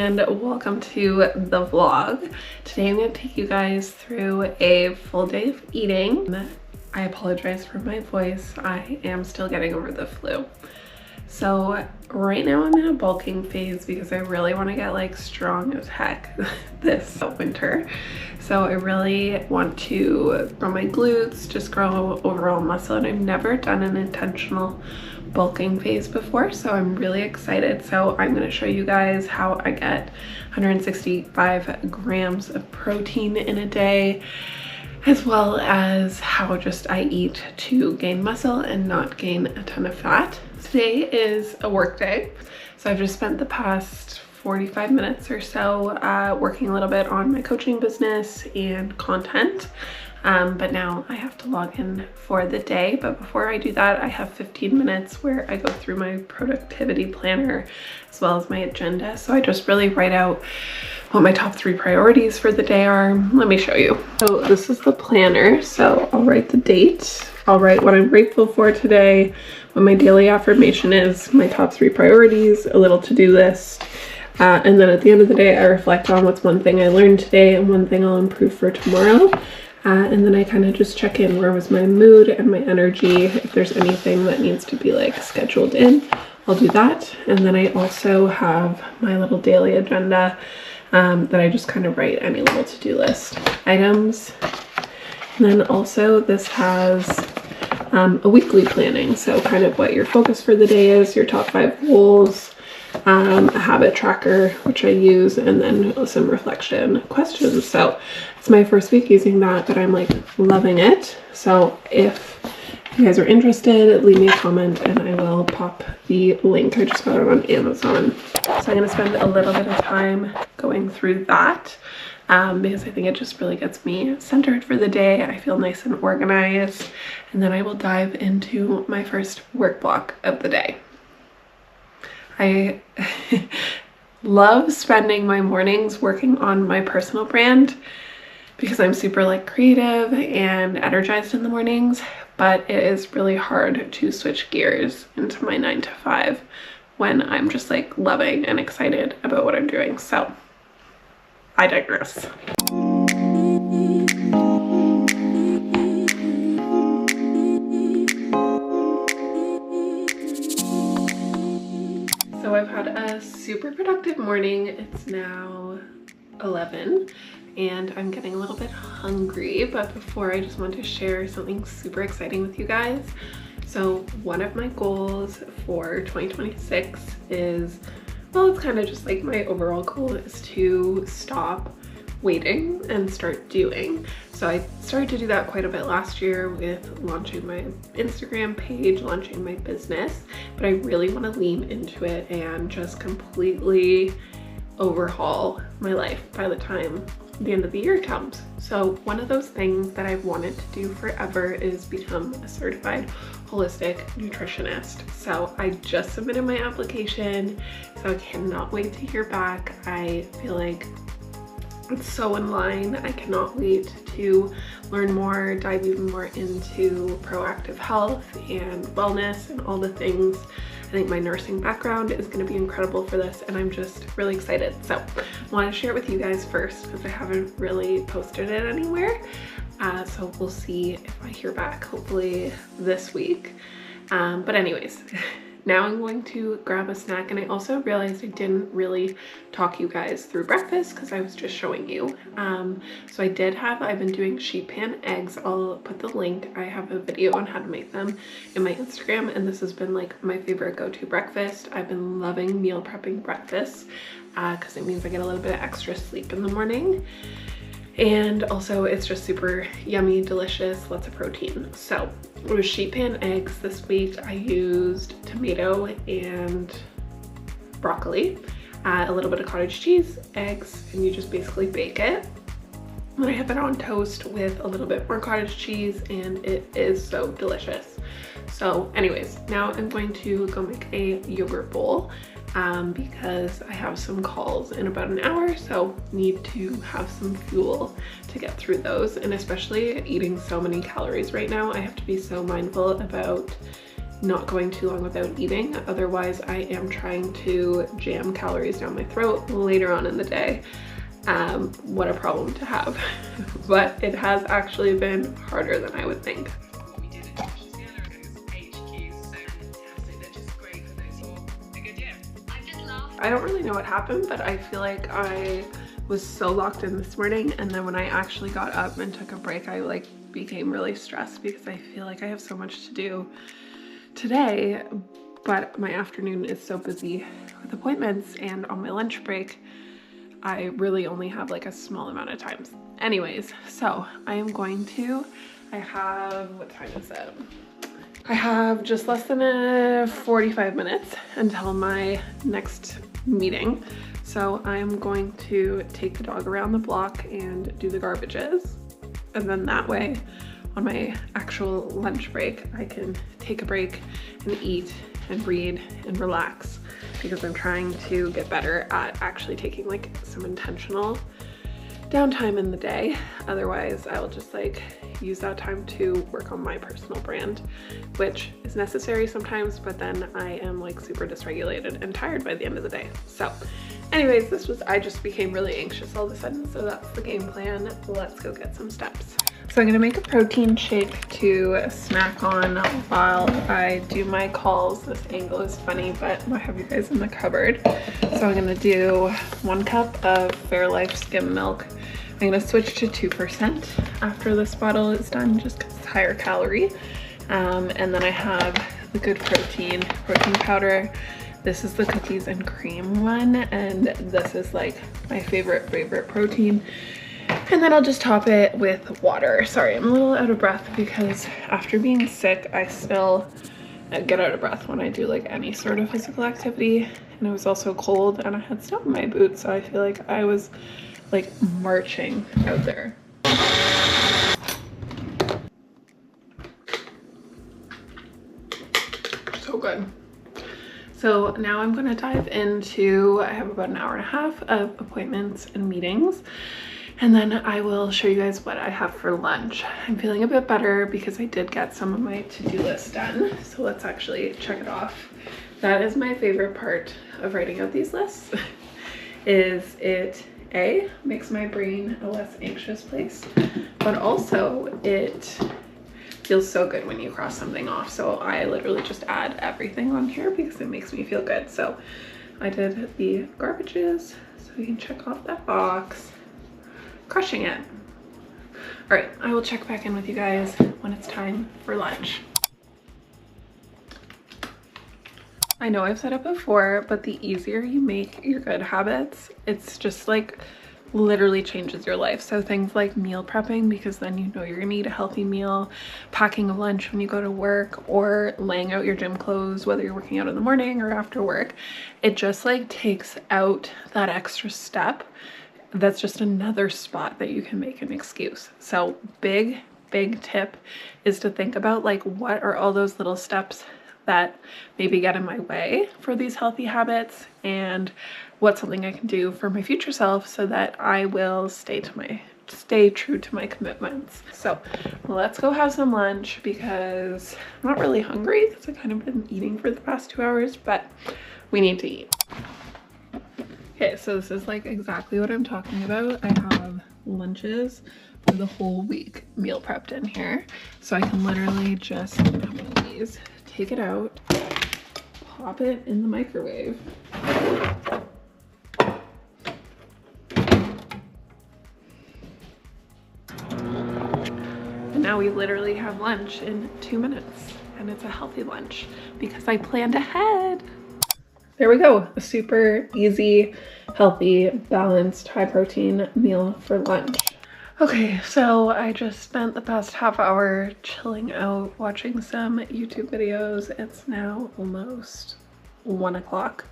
and welcome to the vlog. Today I'm going to take you guys through a full day of eating. I apologize for my voice. I am still getting over the flu. So right now I'm in a bulking phase because I really want to get like strong as heck this winter. So I really want to grow my glutes, just grow overall muscle, and I've never done an intentional bulking phase before, so I'm really excited. So I'm going to show you guys how I get 165 grams of protein in a day, as well as how just I eat to gain muscle and not gain a ton of fat. Today is a work day, so I've just spent the past 45 minutes or so working a little bit on my coaching business and content. But now I have to log in for the day. But before I do that, I have 15 minutes where I go through my productivity planner as well as my agenda. So I just really write out what my top 3 priorities for the day are. Let me show you. So this is the planner. So I'll write the date. I'll write what I'm grateful for today, what my daily affirmation is, my top 3 priorities, a little to-do list. And then at the end of the day, I reflect on what's one thing I learned today and one thing I'll improve for tomorrow. And then I kind of just check in, where was my mood and my energy. If there's anything that needs to be like scheduled in, I'll do that. And then I also have my little daily agenda that I just kind of write any little to-do list items. And then also this has a weekly planning. So kind of what your focus for the day is, your top 5 goals, a habit tracker, which I use, and then some reflection questions. So it's my first week using that, but I'm like loving it. So if you guys are interested, leave me a comment and I will pop the link. I just got it on Amazon. So I'm going to spend a little bit of time going through that because I think it just really gets me centered for the day. I feel nice and organized, and then I will dive into my first work block of the day. I love spending my mornings working on my personal brand because I'm super like creative and energized in the mornings, but it is really hard to switch gears into my 9 to 5 when I'm just like loving and excited about what I'm doing. So I digress. So I've had a super productive morning. It's now 11 and I'm getting a little bit hungry, but before, I just want to share something super exciting with you guys. So one of my goals for 2026 is, well, it's kind of just like my overall goal is to stop waiting and start doing. So I started to do that quite a bit last year with launching my Instagram page, launching my business, but I really want to lean into it and just completely overhaul my life by the time the end of the year comes. So one of those things that I've wanted to do forever is become a certified holistic nutritionist. So I just submitted my application, so I cannot wait to hear back. I feel like it's so in line. I cannot wait to learn more, dive even more into proactive health and wellness and all the things. I think my nursing background is going to be incredible for this, and I'm just really excited. So I want to share it with you guys first because I haven't really posted it anywhere. So we'll see if I hear back, hopefully this week. But anyways, now I'm going to grab a snack, and I also realized I didn't really talk you guys through breakfast because I was just showing you. So I've been doing sheet pan eggs. I'll put the link. I have a video on how to make them in my Instagram, and this has been like my favorite go-to breakfast. I've been loving meal prepping breakfast because it means I get a little bit of extra sleep in the morning. And also it's just super yummy, delicious, lots of protein. So with sheet pan eggs this week, I used tomato and broccoli, a little bit of cottage cheese, eggs, and you just basically bake it. And I have it on toast with a little bit more cottage cheese, and it is so delicious. So anyways, now I'm going to go make a yogurt bowl because I have some calls in about an hour, so need to have some fuel to get through those. And especially eating so many calories right now, I have to be so mindful about not going too long without eating. Otherwise, I am trying to jam calories down my throat later on in the day. What a problem to have. But it has actually been harder than I would think. I don't really know what happened, but I feel like I was so locked in this morning, and then when I actually got up and took a break, I like became really stressed because I feel like I have so much to do today, but my afternoon is so busy with appointments, and on my lunch break I really only have like a small amount of time. Anyways, so I am going to, what time is it? I have just less than 45 minutes until my next meeting. So I'm going to take the dog around the block and do the garbages. And then that way, on my actual lunch break, I can take a break and eat and read and relax, because I'm trying to get better at actually taking like some intentional downtime in the day. Otherwise, I'll just like use that time to work on my personal brand, which is necessary sometimes, but then I am like super dysregulated and tired by the end of the day. So anyways, I just became really anxious all of a sudden, so that's the game plan. Let's go get some steps. So I'm gonna make a protein shake to snack on while I do my calls. This angle is funny, but I have you guys in the cupboard. So I'm gonna do 1 cup of Fairlife skim milk. I'm gonna switch to 2% after this bottle is done, just because it's higher calorie. And then I have the Good protein powder. This is the cookies and cream one, and this is like my favorite protein. And then I'll just top it with water. Sorry, I'm a little out of breath because after being sick, I still get out of breath when I do like any sort of physical activity. And it was also cold and I had snow in my boots, so I feel like I was like marching out there. So good. So now I'm gonna dive into, I have about an hour and a half of appointments and meetings, and then I will show you guys what I have for lunch. I'm feeling a bit better because I did get some of my to-do list done. So let's actually check it off. That is my favorite part of writing out these lists, is it makes my brain a less anxious place, but also it feels so good when you cross something off. So I literally just add everything on here because it makes me feel good. So I did the garbages, so we can check off that box. Crushing it. All right, I will check back in with you guys when it's time for lunch. I know I've said it before, but the easier you make your good habits, it's just like literally changes your life. So things like meal prepping, because then you know you're gonna eat a healthy meal, packing a lunch when you go to work, or laying out your gym clothes, whether you're working out in the morning or after work. It just like takes out that extra step. That's just another spot that you can make an excuse. So big tip is to think about like, what are all those little steps that maybe get in my way for these healthy habits, and what's something I can do for my future self so that I will stay true to my commitments. So let's go have some lunch because I'm not really hungry because I've kind of been eating for the past 2 hours, but we need to eat. Okay, so this is like exactly what I'm talking about. I have lunches for the whole week meal prepped in here. So I can literally just have one of these, take it out, pop it in the microwave. And now we literally have lunch in 2 minutes, and it's a healthy lunch because I planned ahead. There we go, a super easy, healthy, balanced, high protein meal for lunch. Okay, so I just spent the past half hour chilling out, watching some YouTube videos. It's now almost 1 o'clock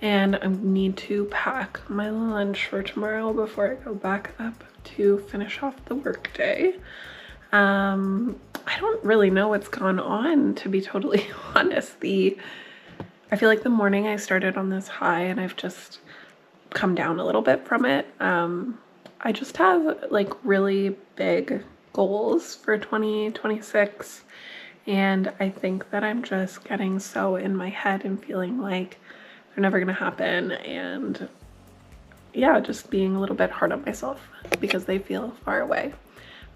and I need to pack my lunch for tomorrow before I go back up to finish off the workday. I don't really know what's gone on, to be totally honest. I feel like the morning I started on this high and I've just come down a little bit from it. I just have like really big goals for 2026, And I think that I'm just getting so in my head and feeling like they're never gonna happen, and yeah, just being a little bit hard on myself because they feel far away.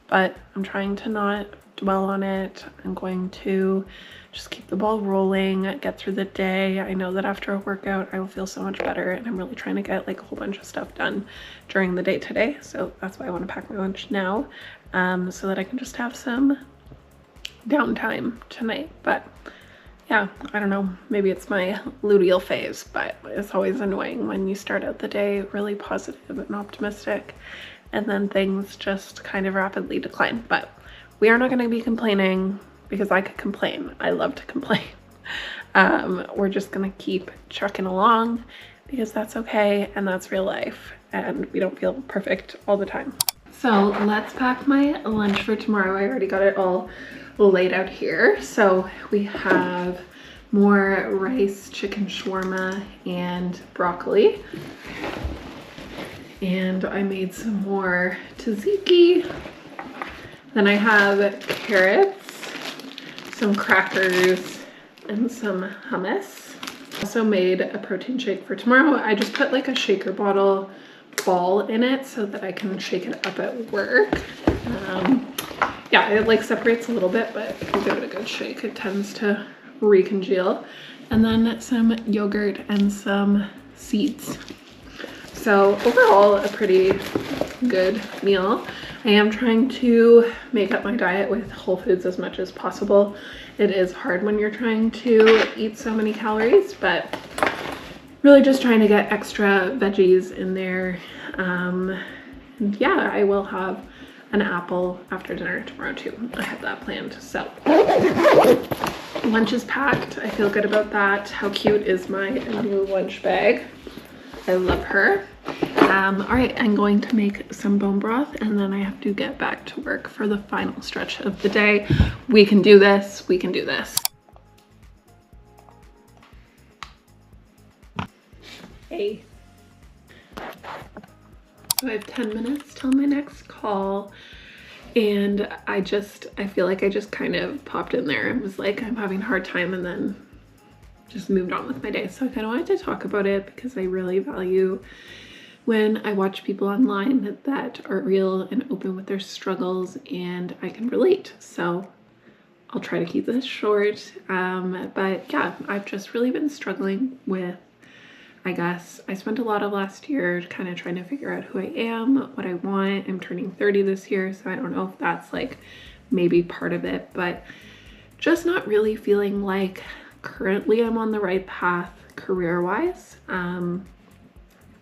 But I'm trying to not dwell on it. I'm going to just keep the ball rolling, get through the day. I know that after a workout I will feel so much better, and I'm really trying to get like a whole bunch of stuff done during the day today. So that's why I want to pack my lunch now, so that I can just have some downtime tonight. But yeah, I don't know, maybe it's my luteal phase, but it's always annoying when you start out the day really positive and optimistic and then things just kind of rapidly decline. But we are not going to be complaining, because I could complain. I love to complain. We're just going to keep trucking along because that's okay, and that's real life, and we don't feel perfect all the time. So let's pack my lunch for tomorrow. I already got it all laid out here. So we have more rice, chicken shawarma, and broccoli. And I made some more tzatziki. Then I have carrots, some crackers, and some hummus. Also made a protein shake for tomorrow. I just put like a shaker bottle ball in it so that I can shake it up at work. Yeah, it like separates a little bit, but if you give it a good shake, it tends to recongeal. And then some yogurt and some seeds. So overall, a pretty good meal. I am trying to make up my diet with whole foods as much as possible. It is hard when you're trying to eat so many calories, but really just trying to get extra veggies in there. And yeah, I will have an apple after dinner tomorrow too. I have that planned. So lunch is packed. I feel good about that. How cute is my new lunch bag? I love her. All right, I'm going to make some bone broth, and then I have to get back to work for the final stretch of the day. We can do this. We can do this. Hey. So I have 10 minutes till my next call, and I feel like I just kind of popped in there and was like, I'm having a hard time, and then just moved on with my day. So I kind of wanted to talk about it because I really value when I watch people online that are real and open with their struggles, and I can relate. So I'll try to keep this short. But yeah, I've just really been struggling with, I guess, I spent a lot of last year kind of trying to figure out who I am, what I want. I'm turning 30 this year, so I don't know if that's like maybe part of it, but just not really feeling like currently I'm on the right path career-wise.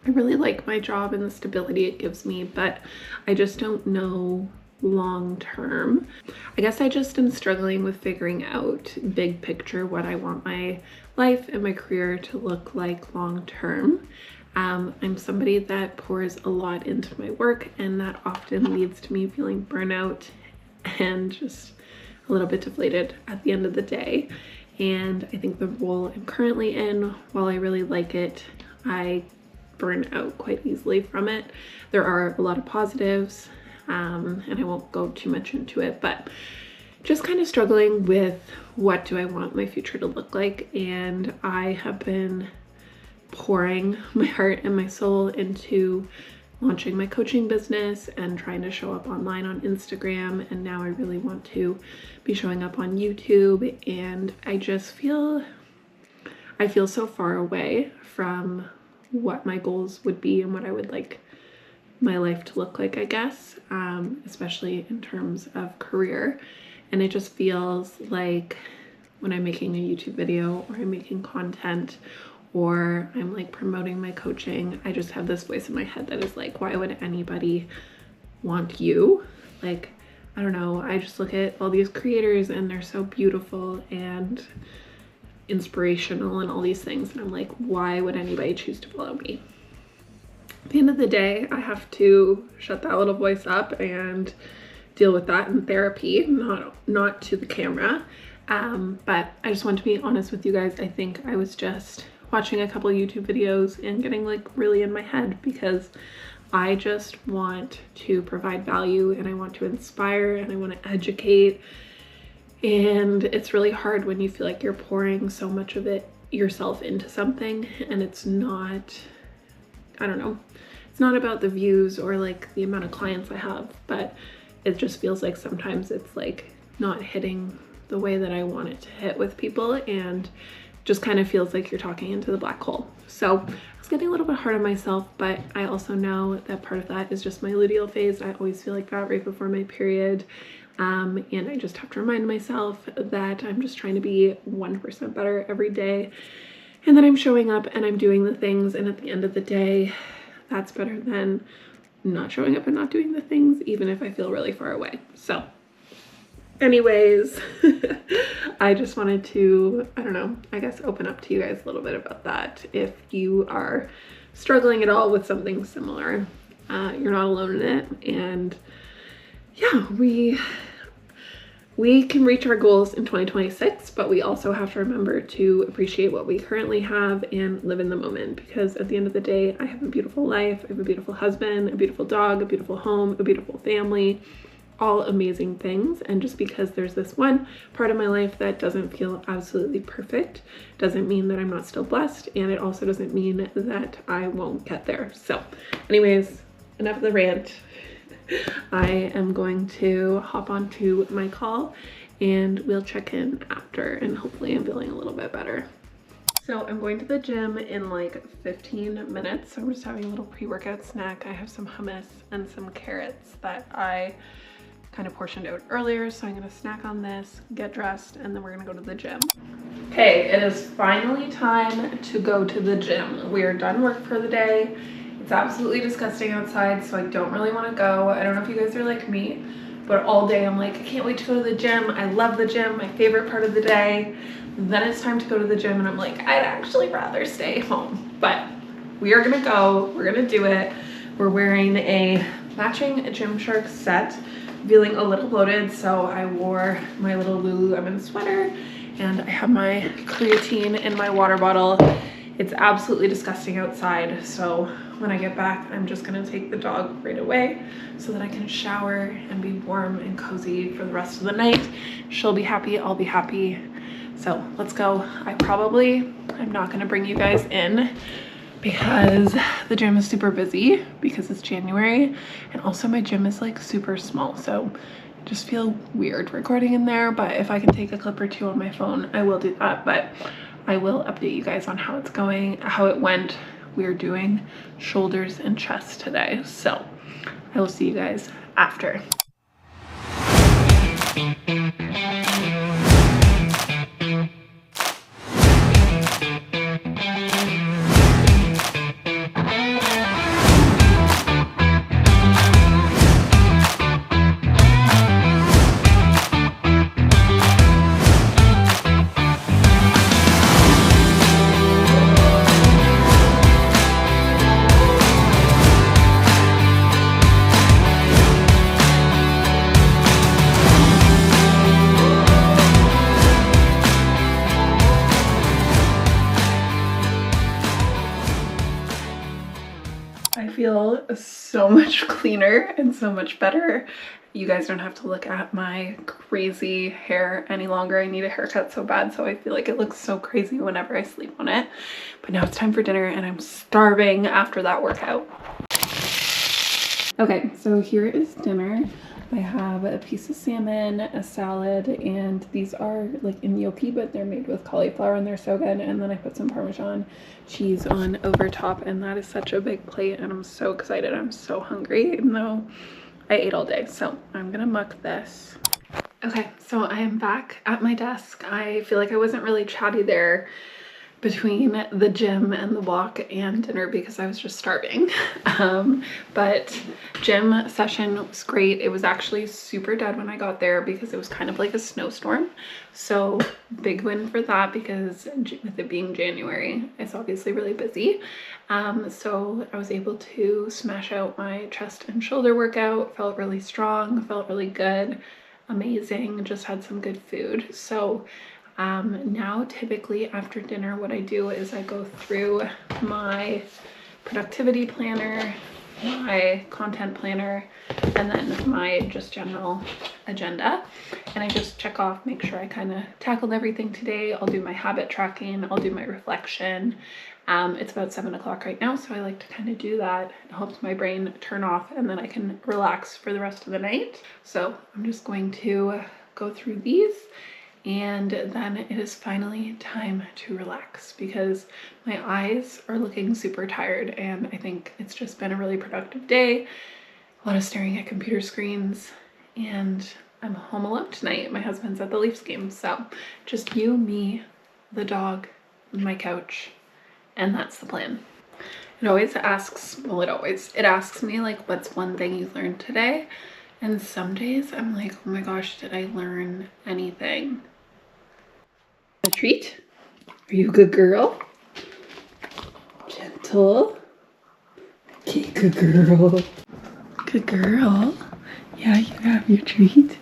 I really like my job and the stability it gives me, but I just don't know long term. I guess I just am struggling with figuring out big picture what I want my life and my career to look like long term. I'm somebody that pours a lot into my work, and that often leads to me feeling burnout and just a little bit deflated at the end of the day. And I think the role I'm currently in, while I really like it, I burn out quite easily from it. There are a lot of positives, and I won't go too much into it, but just kind of struggling with what do I want my future to look like. And I have been pouring my heart and my soul into launching my coaching business and trying to show up online on Instagram, and now I really want to be showing up on YouTube. And I just feel so far away from what my goals would be and what I would like my life to look like, I guess, especially in terms of career. And it just feels like when I'm making a YouTube video or I'm making content or I'm like promoting my coaching, I just have this voice in my head that is like, why would anybody want you? Like, I don't know, I just look at all these creators and they're so beautiful and inspirational and all these things, and I'm like, why would anybody choose to follow me? At the end of the day, I have to shut that little voice up and deal with that in therapy, not to the camera. But I just want to be honest with you guys. I think I was just watching a couple of YouTube videos and getting like really in my head, because I just want to provide value and I want to inspire and I want to educate. And it's really hard when you feel like you're pouring so much of it yourself into something and it's not, I don't know, it's not about the views or like the amount of clients I have, but it just feels like sometimes it's like not hitting the way that I want it to hit with people, and just kind of feels like you're talking into the black hole. So I was getting a little bit hard on myself, but I also know that part of that is just my luteal phase. I always feel like that right before my period. And I just have to remind myself that I'm just trying to be 1% better every day, and that I'm showing up and I'm doing the things, and at the end of the day, that's better than not showing up and not doing the things, even if I feel really far away. So anyways, I just wanted to, I don't know, I guess open up to you guys a little bit about that. If you are struggling at all with something similar, you're not alone in it. And yeah, we can reach our goals in 2026, but we also have to remember to appreciate what we currently have and live in the moment, because at the end of the day, I have a beautiful life, I have a beautiful husband, a beautiful dog, a beautiful home, a beautiful family, all amazing things. And just because there's this one part of my life that doesn't feel absolutely perfect doesn't mean that I'm not still blessed, and it also doesn't mean that I won't get there. So anyways, enough of the rant. I am going to hop onto my call and we'll check in after, and hopefully I'm feeling a little bit better. So I'm going to the gym in like 15 minutes. So I'm just having a little pre-workout snack. I have some hummus and some carrots that I kind of portioned out earlier. So I'm gonna snack on this, get dressed, and then we're gonna go to the gym. Okay, it is finally time to go to the gym. We are done work for the day. It's absolutely disgusting outside, so I don't really want to go. I don't know if you guys are like me, but all day I'm like, I can't wait to go to the gym. I love the gym, my favorite part of the day. Then it's time to go to the gym and I'm like, I'd actually rather stay home. But we are gonna go, we're gonna do it. We're wearing a matching Gymshark set, feeling a little bloated, so I wore my little Lululemon sweater and I have my creatine in my water bottle. It's absolutely disgusting outside, so when I get back, I'm just gonna take the dog right away so that I can shower and be warm and cozy for the rest of the night. She'll be happy, I'll be happy. So let's go. I'm not gonna bring you guys in because the gym is super busy because it's January, and also my gym is like super small, so just feel weird recording in there. But if I can take a clip or two on my phone, I will do that. But I will update you guys on how it's going, how it went. We are doing shoulders and chest today, so I will see you guys after. I feel so much cleaner and so much better. You guys don't have to look at my crazy hair any longer. I need a haircut so bad, so I feel like it looks so crazy whenever I sleep on it. But now it's time for dinner and I'm starving after that workout. Okay, so here is dinner. I have a piece of salmon, a salad, and these are like gnocchi, but they're made with cauliflower and they're so good. And then I put some Parmesan cheese on over top, and that is such a big plate and I'm so excited. I'm so hungry, even though I ate all day. So I'm gonna muck this. Okay, so I am back at my desk. I feel like I wasn't really chatty there between the gym and the walk and dinner because I was just starving. But gym session was great. It was actually super dead when I got there because it was kind of like a snowstorm. So big win for that, because with it being January, it's obviously really busy. So I was able to smash out my chest and shoulder workout. Felt really strong, felt really good, amazing, just had some good food. So now typically after dinner, what I do is I go through my productivity planner, my content planner, and then my just general agenda, and I just check off, make sure I kind of tackled everything today. I'll do my habit tracking, I'll do my reflection. It's about 7 o'clock right now, so I like to kind of do that. It helps my brain turn off, and then I can relax for the rest of the night. So I'm just going to go through these, and then it is finally time to relax because my eyes are looking super tired, and I think it's just been a really productive day. A lot of staring at computer screens, and I'm home alone tonight. My husband's at the Leafs game, so just you, me, the dog, my couch, and that's the plan. It always asks, well, it asks me like, what's one thing you learned today? And some days I'm like, oh my gosh, did I learn anything? A treat? Are you a good girl? Gentle. Okay, good girl. Good girl. Yeah, you have your treat.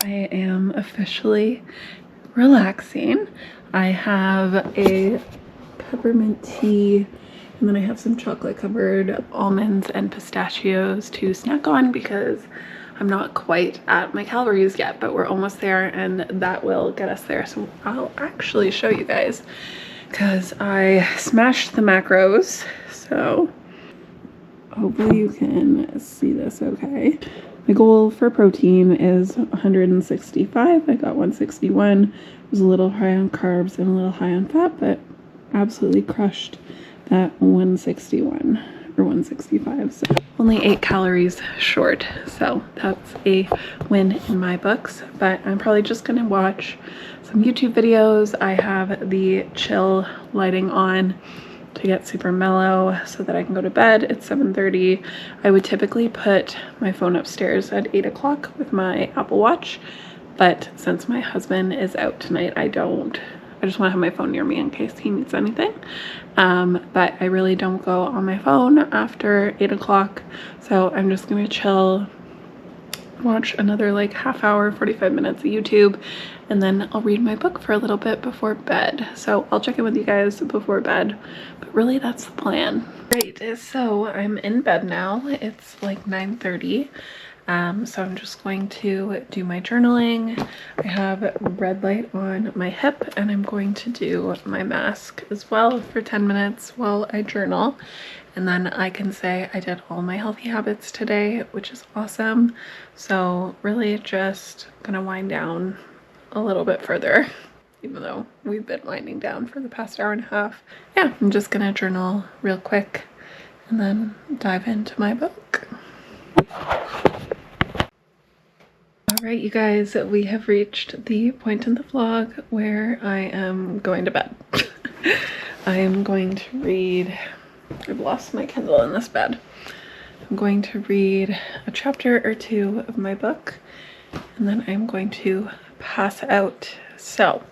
I am officially relaxing. I have a peppermint tea, and then I have some chocolate covered almonds and pistachios to snack on because I'm not quite at my calories yet, but we're almost there, and that will get us there. So I'll actually show you guys because I smashed the macros, so hopefully you can see this okay. My goal for protein is 165. I got 161. It was a little high on carbs and a little high on fat, but absolutely crushed that 161 or 165. So only 8 calories short. So that's a win in my books, but I'm probably just gonna watch some YouTube videos. I have the chill lighting on to get super mellow so that I can go to bed. It's 7:30. I would typically put my phone upstairs at 8 o'clock with my Apple Watch, but since my husband is out tonight, I just want to have my phone near me in case he needs anything. But I really don't go on my phone after 8 o'clock, so I'm just gonna chill, watch another like half hour, 45 minutes of YouTube, and then I'll read my book for a little bit before bed. So I'll check in with you guys before bed, but really that's the plan. Right, so I'm in bed now. It's like 9:30. So I'm just going to do my journaling. I have red light on my hip, and I'm going to do my mask as well for 10 minutes while I journal. And then I can say I did all my healthy habits today, which is awesome. So really just gonna wind down a little bit further, even though we've been winding down for the past hour and a half. Yeah, I'm just gonna journal real quick and then dive into my book. All right, you guys, we have reached the point in the vlog where I am going to bed. I am going to read, I've lost my Kindle in this bed. I'm going to read a chapter or two of my book, and then I'm going to pass out. So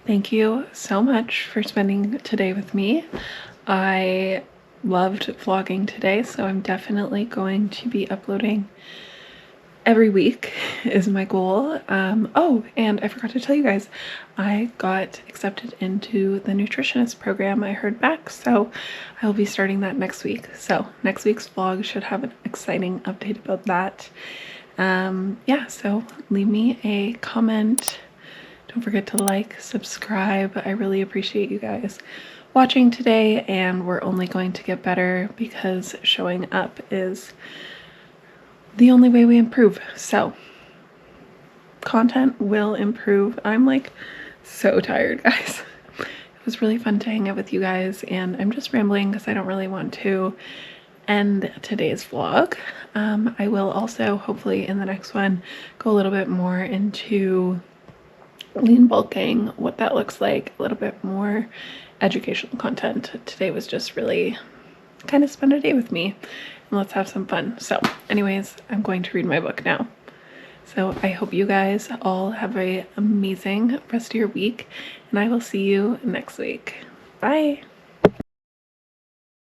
thank you so much for spending today with me. I loved vlogging today, so I'm definitely going to be uploading every week is my goal. Oh, and I forgot to tell you guys, I got accepted into the nutritionist program. I heard back, so I will be starting that next week. So next week's vlog should have an exciting update about that. Yeah, so leave me a comment. Don't forget to like, subscribe. I really appreciate you guys watching today, and we're only going to get better because showing up is the only way we improve. So content will improve. I'm like so tired, guys. It was really fun to hang out with you guys, and I'm just rambling because I don't really want to end today's vlog. I will also hopefully in the next one go a little bit more into lean bulking, what that looks like, a little bit more educational content. Today was just really kind of spend a day with me and let's have some fun. So anyways, I'm going to read my book now. So I hope you guys all have an amazing rest of your week, and I will see you next week. Bye.